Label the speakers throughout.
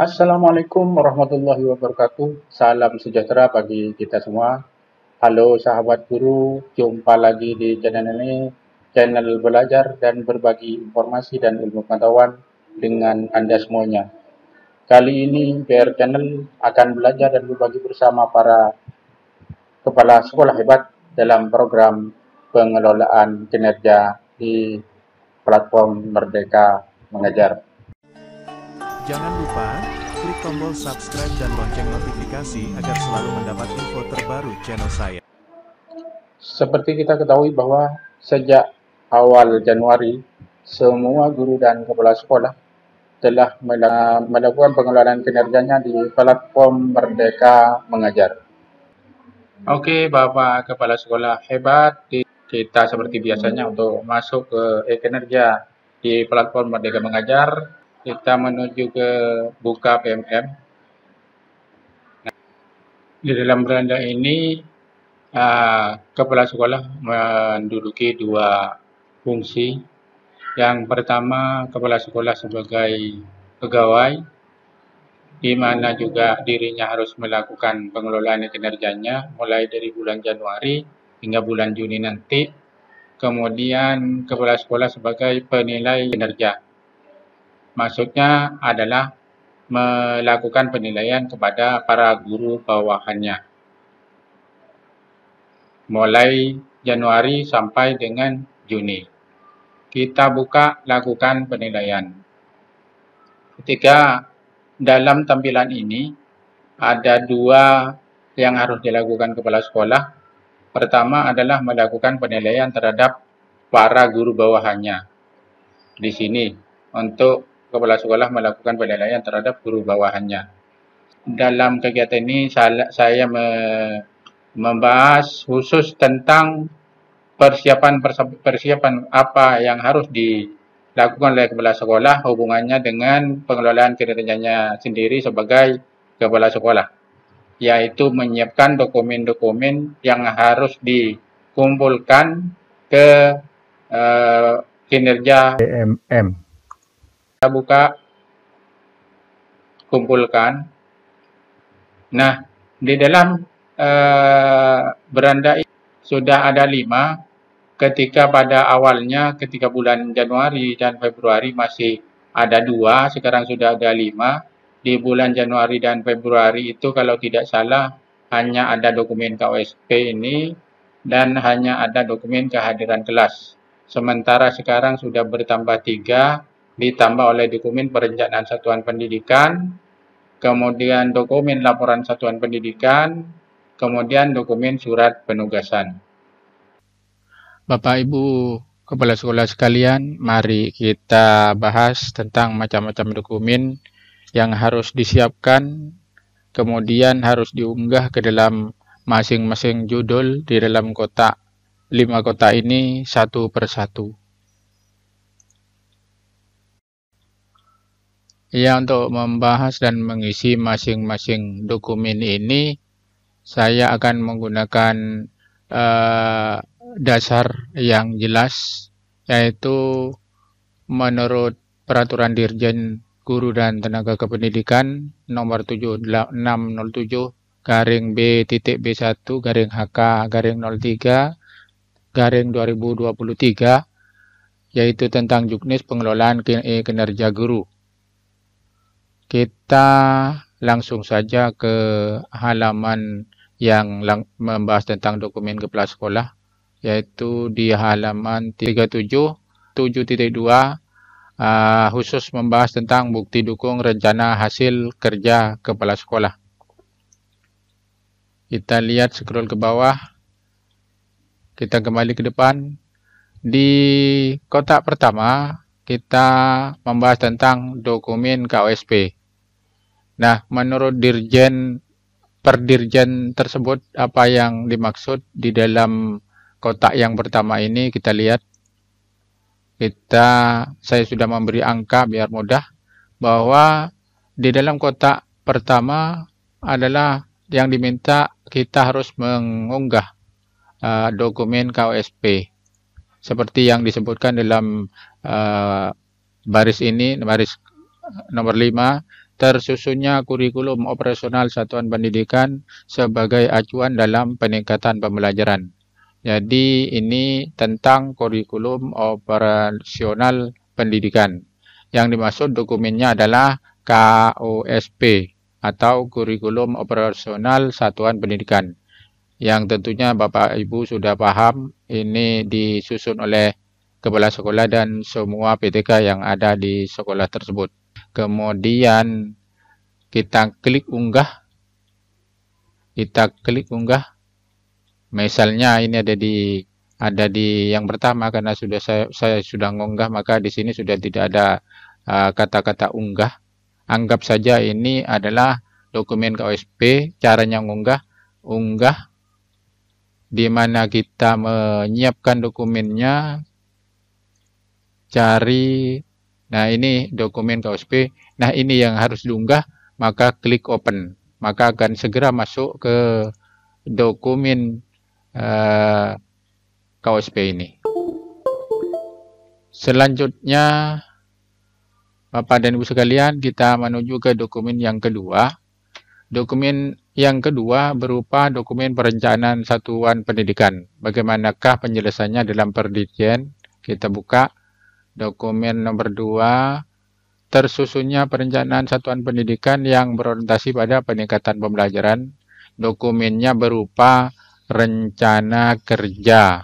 Speaker 1: Assalamualaikum warahmatullahi wabarakatuh. Salam sejahtera bagi kita semua. Halo sahabat guru, jumpa lagi di channel ini, channel belajar dan berbagi informasi dan ilmu pengetahuan dengan Anda semuanya. Kali ini PR Channel akan belajar dan berbagi bersama para kepala sekolah hebat dalam program pengelolaan kinerja di platform Merdeka Mengajar.
Speaker 2: Jangan lupa, klik tombol subscribe dan lonceng notifikasi agar selalu mendapat info terbaru channel saya.
Speaker 1: Seperti kita ketahui bahwa sejak awal Januari, semua guru dan kepala sekolah telah melakukan pengelolaan kinerjanya di platform Merdeka Mengajar. Oke, Bapak Kepala Sekolah hebat, kita seperti biasanya untuk masuk ke e-kinerja di platform Merdeka Mengajar, kita menuju ke buka PMM. Nah, di dalam beranda ini, kepala sekolah menduduki dua fungsi. Yang pertama, kepala sekolah sebagai pegawai, di mana juga dirinya harus melakukan pengelolaan kinerjanya mulai dari bulan Januari hingga bulan Juni nanti. Kemudian kepala sekolah sebagai penilai kinerja. Maksudnya adalah melakukan penilaian kepada para guru bawahannya. Mulai Januari sampai dengan Juni. Kita buka lakukan penilaian. Ketika dalam tampilan ini ada dua yang harus dilakukan kepala sekolah. Pertama adalah melakukan penilaian terhadap para guru bawahannya. Di sini untuk kepala sekolah melakukan penilaian terhadap guru bawahannya. Dalam kegiatan ini saya membahas khusus tentang persiapan apa yang harus dilakukan oleh kepala sekolah hubungannya dengan pengelolaan kinerjanya sendiri sebagai kepala sekolah, yaitu menyiapkan dokumen-dokumen yang harus dikumpulkan ke kinerja PMM. Kita buka, kumpulkan. Nah, di dalam beranda ini sudah ada 5. Ketika pada awalnya, ketika bulan Januari dan Februari masih ada 2, sekarang sudah ada 5. Di bulan Januari dan Februari itu kalau tidak salah hanya ada dokumen KOSP ini dan hanya ada dokumen kehadiran kelas. Sementara sekarang sudah bertambah 3, ditambah oleh dokumen perencanaan satuan pendidikan, kemudian dokumen laporan satuan pendidikan, kemudian dokumen surat penugasan. Bapak Ibu Kepala Sekolah sekalian, mari kita bahas tentang macam-macam dokumen yang harus disiapkan, kemudian harus diunggah ke dalam masing-masing judul di dalam kotak 5 kotak ini satu persatu. Ya, untuk membahas dan mengisi masing-masing dokumen ini, saya akan menggunakan dasar yang jelas, yaitu menurut Peraturan Dirjen Guru dan Tenaga Kependidikan nomor 7607-B-B1-HK-03-2023, yaitu tentang juknis pengelolaan kinerja guru. Kita langsung saja ke halaman yang membahas tentang dokumen kepala sekolah, yaitu di halaman 37.7.2, khusus membahas tentang bukti dukung rencana hasil kerja kepala sekolah. Kita lihat scroll ke bawah, kita kembali ke depan. Di kotak pertama, kita membahas tentang dokumen KOSP. Nah, menurut Perdirjen tersebut, apa yang dimaksud di dalam kotak yang pertama ini kita lihat. Saya sudah memberi angka biar mudah, bahwa di dalam kotak pertama adalah yang diminta kita harus mengunggah dokumen KOSP. Seperti yang disebutkan dalam baris ini, baris nomor 5, tersusunnya kurikulum operasional satuan pendidikan sebagai acuan dalam peningkatan pembelajaran. Jadi ini tentang kurikulum operasional pendidikan. Yang dimaksud dokumennya adalah KOSP atau kurikulum operasional satuan pendidikan. Yang tentunya Bapak Ibu sudah paham, ini disusun oleh kepala sekolah dan semua PTK yang ada di sekolah tersebut. Kemudian kita klik unggah. Misalnya ini ada di yang pertama, karena saya sudah mengunggah, maka di sini sudah tidak ada kata-kata unggah. Anggap saja ini adalah dokumen KOSP. Caranya unggah, di mana kita menyiapkan dokumennya, cari, nah ini dokumen KOSP, nah ini yang harus diunggah, maka klik open, maka akan segera masuk ke dokumen KOSP ini. Selanjutnya Bapak dan Ibu sekalian, kita menuju ke dokumen yang kedua. Dokumen yang kedua berupa dokumen perencanaan satuan pendidikan. Bagaimanakah penjelasannya dalam Perdirjen? Kita buka dokumen nomor 2, tersusunnya perencanaan satuan pendidikan yang berorientasi pada peningkatan pembelajaran. Dokumennya berupa rencana kerja.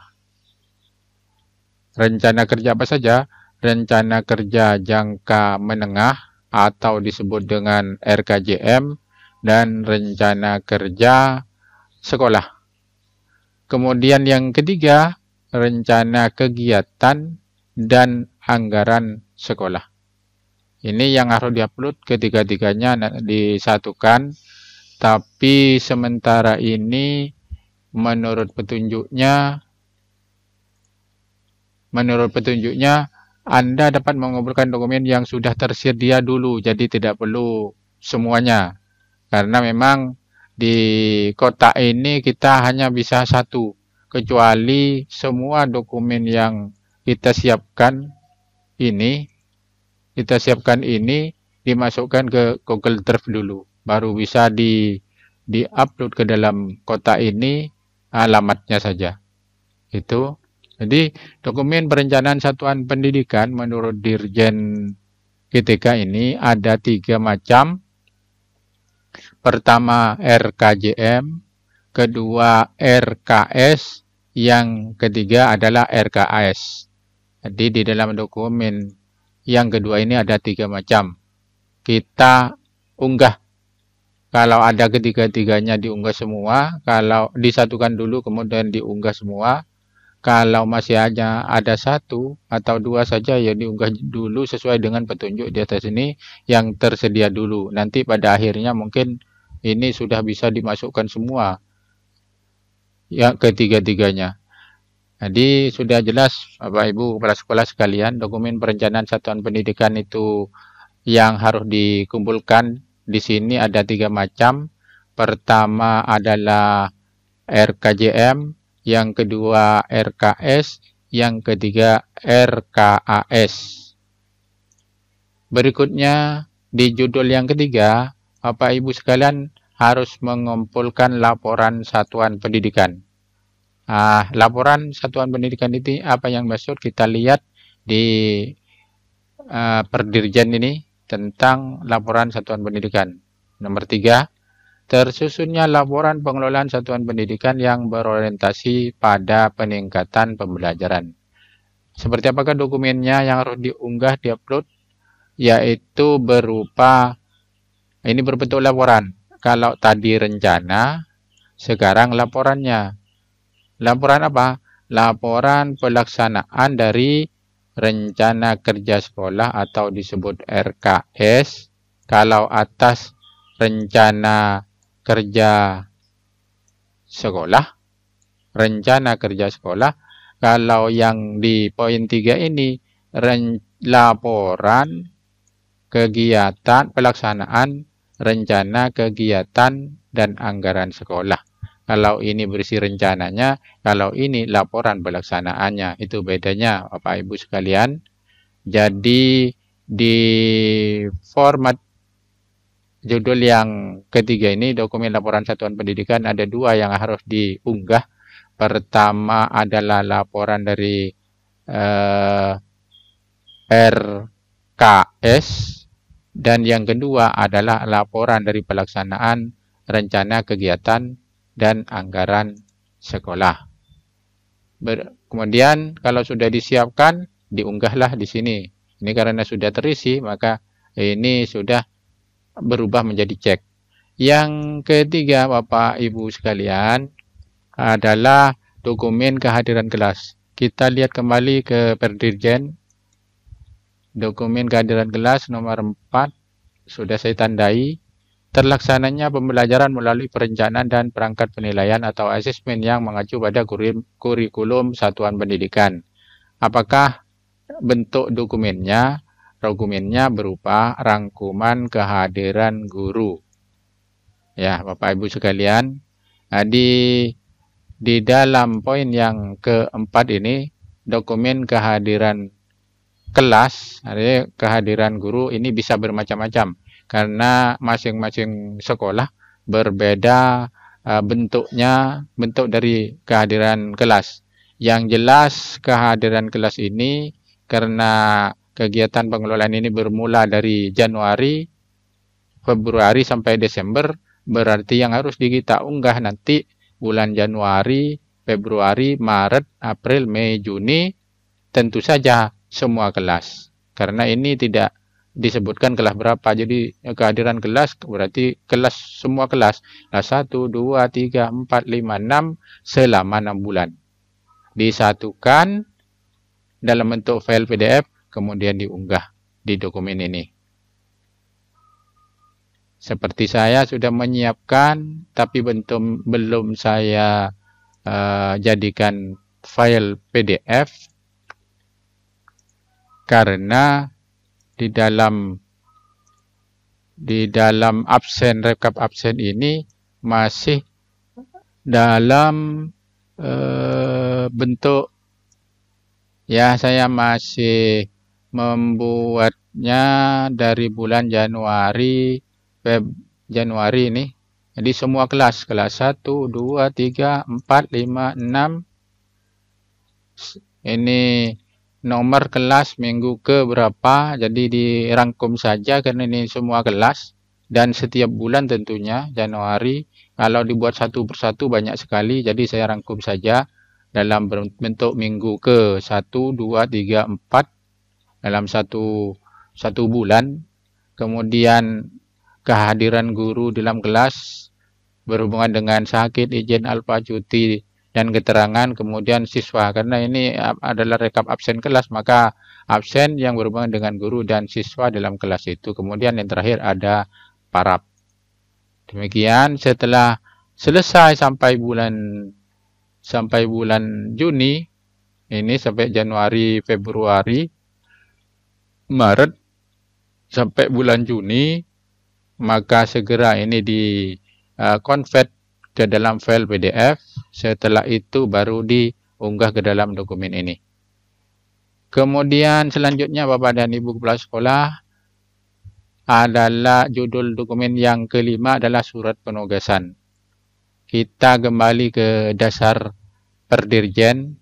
Speaker 1: Rencana kerja apa saja? Rencana kerja jangka menengah atau disebut dengan RKJM, dan rencana kerja sekolah. Kemudian yang ketiga, rencana kegiatan dan anggaran sekolah. Ini yang harus diupload, ketiga-tiganya disatukan, tapi sementara ini menurut petunjuknya Anda dapat mengumpulkan dokumen yang sudah tersedia dulu, jadi tidak perlu semuanya. Karena memang di kotak ini kita hanya bisa satu, kecuali semua dokumen yang kita siapkan ini dimasukkan ke Google Drive dulu, baru bisa di-upload ke dalam kotak ini, alamatnya saja. Itu. Jadi dokumen perencanaan satuan pendidikan menurut Dirjen PTK ini ada 3 macam. Pertama RKJM, kedua RKS, yang ketiga adalah RKAS. Jadi di dalam dokumen yang kedua ini ada 3 macam. Kita unggah. Kalau ada ketiga-tiganya diunggah semua, kalau disatukan dulu kemudian diunggah semua. Kalau masih hanya ada 1 atau 2 saja, ya diunggah dulu sesuai dengan petunjuk di atas ini yang tersedia dulu. Nanti pada akhirnya mungkin ini sudah bisa dimasukkan semua ya ketiga-tiganya. Jadi sudah jelas Bapak Ibu kepala sekolah sekalian, dokumen perencanaan satuan pendidikan itu yang harus dikumpulkan di sini ada 3 macam. Pertama adalah RKJM, yang kedua RKS, yang ketiga RKAS. Berikutnya di judul yang ketiga, Bapak Ibu sekalian harus mengumpulkan laporan satuan pendidikan. Laporan satuan pendidikan itu apa yang maksud? Kita lihat di Perdirjen ini tentang laporan satuan pendidikan. Nomor 3, tersusunnya laporan pengelolaan satuan pendidikan yang berorientasi pada peningkatan pembelajaran. Seperti apakah dokumennya yang harus diunggah, diupload? Yaitu berupa, ini berbentuk laporan. Kalau tadi rencana, sekarang laporannya. Laporan apa? Laporan pelaksanaan dari rencana kerja sekolah atau disebut RKS. Kalau atas rencana kerja sekolah, rencana kerja sekolah. Kalau yang di poin 3 ini laporan kegiatan pelaksanaan rencana kegiatan dan anggaran sekolah. Kalau ini berisi rencananya, kalau ini laporan pelaksanaannya. Itu bedanya Bapak Ibu sekalian. Jadi di format judul yang ketiga ini, dokumen laporan satuan pendidikan, ada 2 yang harus diunggah. Pertama adalah laporan dari RKS, dan yang kedua adalah laporan dari pelaksanaan rencana kegiatan dan anggaran sekolah. Kemudian kalau sudah disiapkan, diunggahlah di sini. Ini karena sudah terisi, maka ini sudah berubah menjadi cek. Yang ketiga, Bapak Ibu sekalian, adalah dokumen kehadiran kelas. Kita lihat kembali ke Perdirjen. Dokumen kehadiran kelas nomor 4 sudah saya tandai. Terlaksananya pembelajaran melalui perencanaan dan perangkat penilaian atau asesmen yang mengacu pada kurikulum satuan pendidikan. Apakah bentuk dokumennya? Dokumennya berupa rangkuman kehadiran guru. Ya, Bapak Ibu sekalian, di dalam poin yang keempat ini, dokumen kehadiran kelas, artinya kehadiran guru ini bisa bermacam-macam karena masing-masing sekolah berbeda bentuk dari kehadiran kelas. Yang jelas kehadiran kelas ini karena kegiatan pengelolaan ini bermula dari Januari, Februari sampai Desember, berarti yang harus kita unggah nanti bulan Januari, Februari, Maret, April, Mei, Juni, tentu saja semua kelas. Karena ini tidak disebutkan kelas berapa, jadi kehadiran kelas berarti kelas, semua kelas. Kelas 1, 2, 3, 4, 5, 6 selama 6 bulan. Disatukan dalam bentuk file PDF, kemudian diunggah di dokumen ini. Seperti saya sudah menyiapkan, tapi belum saya jadikan file PDF karena di dalam absen, rekap absen ini masih dalam bentuk, ya saya masih membuatnya dari bulan Januari ini. Jadi semua kelas 1, 2, 3, 4, 5, 6. Ini nomor kelas minggu ke berapa, jadi dirangkum saja karena ini semua kelas. Dan setiap bulan tentunya, Januari, kalau dibuat satu persatu banyak sekali, jadi saya rangkum saja dalam bentuk minggu ke 1, 2, 3, 4 dalam satu bulan. Kemudian kehadiran guru dalam kelas berhubungan dengan sakit, izin alfa, cuti, dan keterangan. Kemudian siswa, karena ini adalah rekap absen kelas, maka absen yang berhubungan dengan guru dan siswa dalam kelas itu. Kemudian yang terakhir ada parab. Demikian, setelah selesai sampai bulan Juni, ini sampai Januari, Februari, Maret, sampai bulan Juni, maka segera ini di convert ke dalam file PDF. Setelah itu baru diunggah ke dalam dokumen ini. Kemudian selanjutnya Bapak dan Ibu Kepala Sekolah, adalah judul dokumen yang kelima adalah surat penugasan. Kita kembali ke dasar Perdirjen.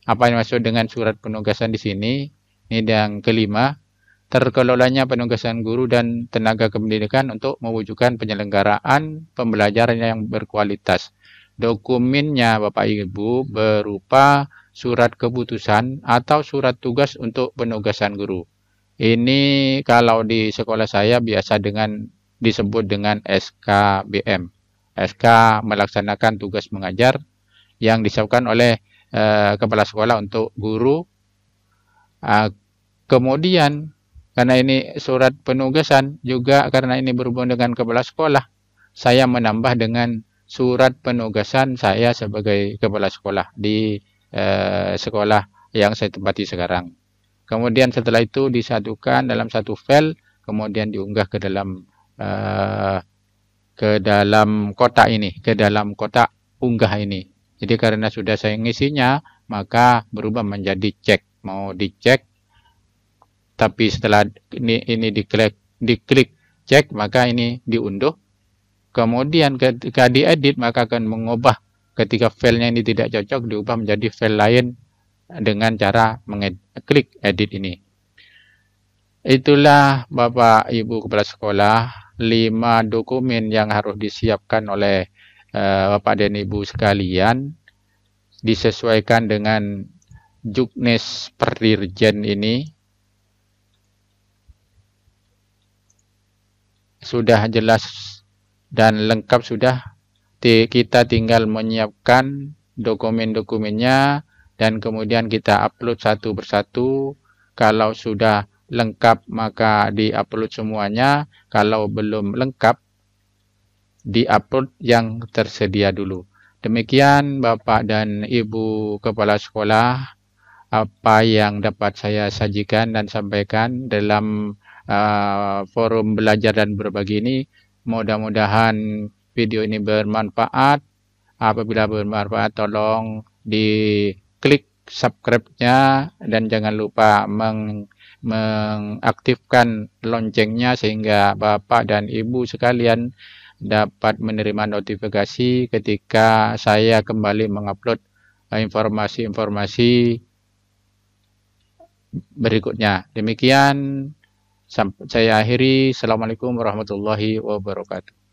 Speaker 1: Apa yang maksud dengan surat penugasan di sini? Ini yang kelima. Terkelolanya penugasan guru dan tenaga kependidikan untuk mewujudkan penyelenggaraan pembelajaran yang berkualitas. Dokumennya Bapak Ibu berupa surat keputusan atau surat tugas untuk penugasan guru. Ini kalau di sekolah saya biasa disebut dengan SKBM. SK melaksanakan tugas mengajar yang disiapkan oleh kepala sekolah untuk guru. Kemudian karena ini surat penugasan juga, karena ini berhubungan dengan kepala sekolah, saya menambah dengan surat penugasan saya sebagai kepala sekolah di sekolah yang saya tempati sekarang. Kemudian setelah itu disatukan dalam satu file, kemudian diunggah ke dalam kotak ini, ke dalam kotak unggah ini. Jadi karena sudah saya ngisinya, maka berubah menjadi cek. Mau dicek, tapi setelah ini diklik cek, maka ini diunduh. Kemudian ketika diedit, maka akan mengubah, ketika filenya ini tidak cocok, diubah menjadi file lain dengan cara mengklik edit ini. Itulah Bapak Ibu Kepala Sekolah, 5 dokumen yang harus disiapkan oleh Bapak dan Ibu sekalian, disesuaikan dengan Juknis Perdirjen ini. Sudah jelas dan lengkap sudah, kita tinggal menyiapkan dokumen-dokumennya dan kemudian kita upload satu persatu. Kalau sudah lengkap maka diupload semuanya, kalau belum lengkap diupload yang tersedia dulu. Demikian Bapak dan Ibu Kepala Sekolah, apa yang dapat saya sajikan dan sampaikan dalam forum belajar dan berbagi ini. Mudah-mudahan video ini bermanfaat. Apabila bermanfaat, tolong diklik subscribe-nya dan jangan lupa mengaktifkan loncengnya sehingga Bapak dan Ibu sekalian dapat menerima notifikasi ketika saya kembali mengupload informasi-informasi berikutnya. Demikian saya akhiri. Assalamualaikum warahmatullahi wabarakatuh.